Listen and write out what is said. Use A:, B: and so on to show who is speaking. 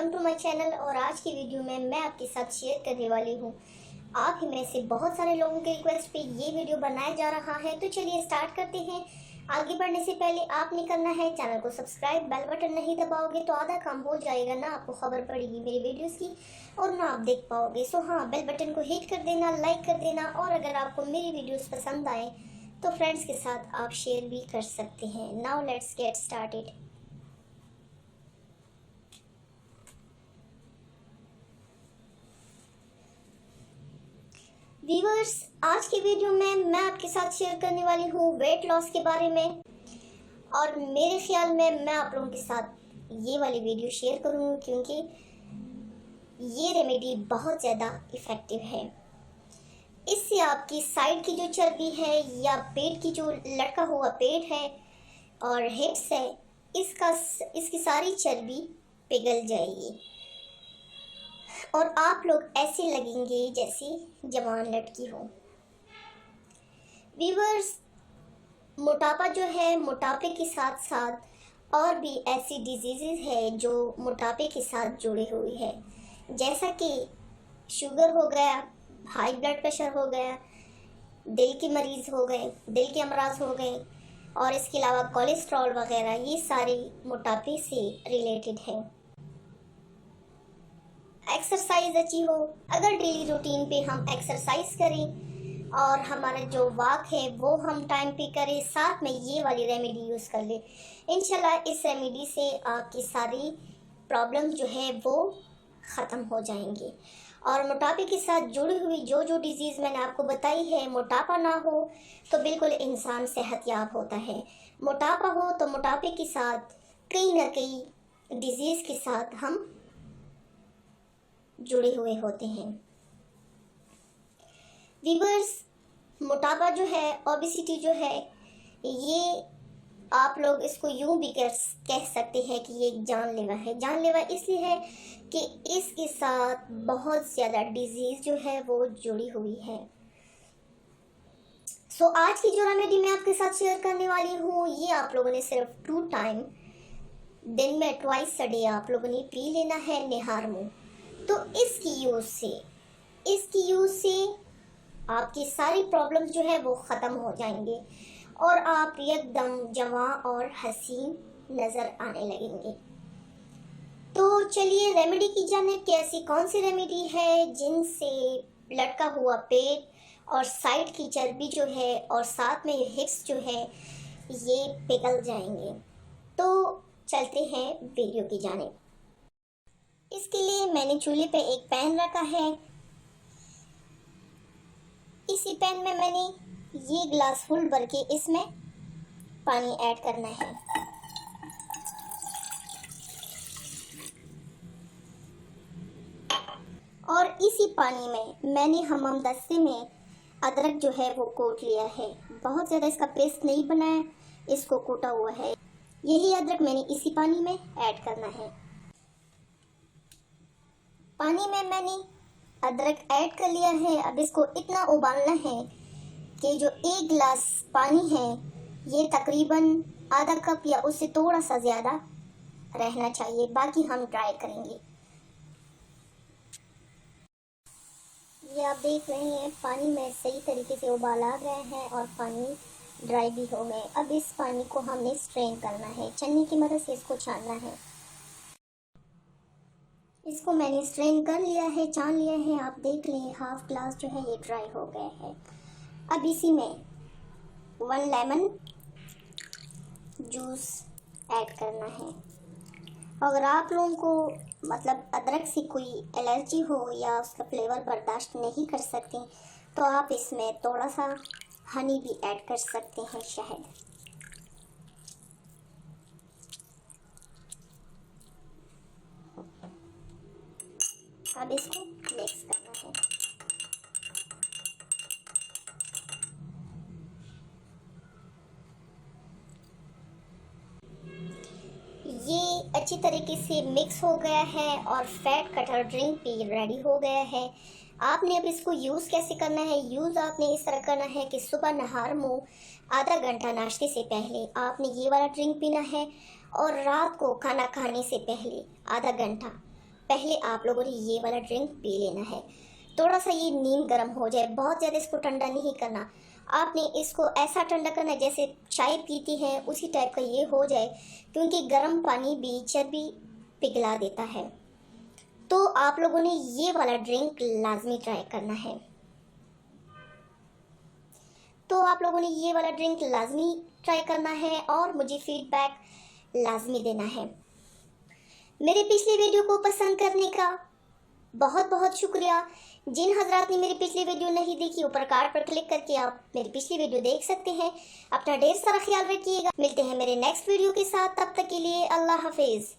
A: Welcome to my channel. और आज की वीडियो में मैं आपके साथ शेयर करने वाली हूँ, आप ही में से बहुत सारे लोगों के रिक्वेस्ट पे ये वीडियो बनाया जा रहा है। तो चलिए स्टार्ट करते हैं। आगे बढ़ने से पहले आपने करना है चैनल को सब्सक्राइब। बेल बटन नहीं दबाओगे तो आधा काम हो जाएगा, ना आपको खबर पड़ेगी मेरी वीडियोस की और ना आप देख पाओगे। सो हाँ, बेल बटन को हिट कर देना, लाइक कर देना। और अगर आपको मेरी वीडियोस पसंद आए तो फ्रेंड्स के साथ आप शेयर भी कर सकते हैं। Now let's get started. Viewers, आज की वीडियो में मैं आपके साथ शेयर करने वाली हूँ वेट लॉस के बारे में। और मेरे ख्याल में मैं आप लोगों के साथ ये वाली वीडियो शेयर करूँगी क्योंकि ये रेमेडी बहुत ज़्यादा इफ़ेक्टिव है। इससे आपकी साइड की जो चर्बी है या पेट की जो लटका हुआ पेट है और हिप्स है, इसकी सारी चर्बी पिघल जाएगी और आप लोग ऐसे लगेंगे जैसे जवान लड़की हो। व्यूअर्स, मोटापा जो है, मोटापे के साथ साथ और भी ऐसी डिजीज़ेस है जो मोटापे के साथ जुड़ी हुई है, जैसा कि शुगर हो गया, हाई ब्लड प्रेशर हो गया, दिल के मरीज़ हो गए, दिल के अमराज हो गए और इसके अलावा कोलेस्ट्रॉल वगैरह, ये सारे मोटापे से रिलेटेड हैं। एक्सरसाइज अच्छी हो, अगर डेली रूटीन पे हम एक्सरसाइज करें और हमारा जो वॉक है वो हम टाइम पे करें, साथ में ये वाली रेमेडी यूज़ कर ले, इंशाल्लाह इस रेमेडी से आपकी सारी प्रॉब्लम जो है वो ख़त्म हो जाएंगी। और मोटापे के साथ जुड़ी हुई जो जो डिजीज़ मैंने आपको बताई है, मोटापा ना हो तो बिल्कुल इंसान सेहतयाब होता है। मोटापा हो तो मोटापे के साथ कहीं ना कहीं डिजीज़ के साथ हम जुड़े हुए होते हैं। व्यूअर्स, मोटापा जो है, ओबेसिटी जो है, ये आप लोग इसको यूं भी कह सकते हैं कि ये एक जानलेवा है। जानलेवा इसलिए है कि इसके साथ बहुत ज़्यादा डिजीज़ जो है वो जुड़ी हुई है। सो आज की जो रेमेडी मैं आपके साथ शेयर करने वाली हूँ, ये आप लोगों ने सिर्फ 2 टाइम दिन में ट्वाइस अ डे आप लोगों ने पी लेना है, निहार मुँह। तो इसकी यूज़ से आपकी सारी प्रॉब्लम्स जो है वो ख़त्म हो जाएंगे और आप एकदम जवां और हसीन नज़र आने लगेंगे। तो चलिए रेमेडी की जाने कि ऐसी कौन सी रेमेडी है जिनसे लटका हुआ पेट और साइड की चर्बी जो है और साथ में हिप्स जो है ये पिघल जाएंगे। तो चलते हैं वीडियो की जाने। इसके लिए मैंने चूल्हे पे एक पैन रखा है। इसी पैन में मैंने ये ग्लास फुल भर के इसमें पानी ऐड करना है। और इसी पानी में मैंने हमाम दस्ते में अदरक जो है वो कूट लिया है। बहुत ज़्यादा इसका पेस्ट नहीं बनाया, इसको कूटा हुआ है। यही अदरक मैंने इसी पानी में ऐड करना है। पानी में मैंने अदरक ऐड कर लिया है। अब इसको इतना उबालना है कि जो 1 गिलास पानी है ये तकरीबन आधा कप या उससे थोड़ा सा ज़्यादा रहना चाहिए, बाकी हम ड्राई करेंगे। ये आप देख रहे हैं पानी में सही तरीके से उबाल आ गया है और पानी ड्राई भी हो गए। अब इस पानी को हमने स्ट्रेन करना है, छन्नी की मदद से इसको छानना है। इसको मैंने स्ट्रेन कर लिया है, छान लिया है। आप देख लें हाफ ग्लास जो है ये ड्राई हो गया है। अब इसी में 1 लेमन जूस ऐड करना है। अगर आप लोगों को मतलब अदरक से कोई एलर्जी हो या उसका फ्लेवर बर्दाश्त नहीं कर सकते तो आप इसमें थोड़ा सा हनी भी ऐड कर सकते हैं, शहद। अब इसको मिक्स करना है। ये अच्छी तरीके से मिक्स हो गया है और फैट कटर ड्रिंक भी रेडी हो गया है। आपने अब इसको यूज़ कैसे करना है? यूज़ आपने इस तरह करना है कि सुबह नहार मुँह आधा घंटा नाश्ते से पहले आपने ये वाला ड्रिंक पीना है और रात को खाना खाने से पहले आधा घंटा पहले आप लोगों ने ये वाला ड्रिंक पी लेना है। थोड़ा सा ये नीम गर्म हो जाए, बहुत ज़्यादा इसको ठंडा नहीं करना। आपने इसको ऐसा ठंडा करना है जैसे चाय पीती है उसी टाइप का ये हो जाए, क्योंकि गर्म पानी भी चर्बी पिघला देता है। तो आप लोगों ने ये वाला ड्रिंक लाजमी ट्राई करना है। तो आप लोगों ने ये वाला ड्रिंक लाजमी ट्राई करना है और मुझे फीडबैक लाजमी देना है। मेरे पिछले वीडियो को पसंद करने का बहुत बहुत शुक्रिया। जिन हजरात ने मेरी पिछली वीडियो नहीं देखी, ऊपर कार्ड पर क्लिक करके आप मेरी पिछली वीडियो देख सकते हैं। अपना ढेर सारा ख्याल रखिएगा। मिलते हैं मेरे नेक्स्ट वीडियो के साथ, तब तक के लिए अल्लाह हाफिज।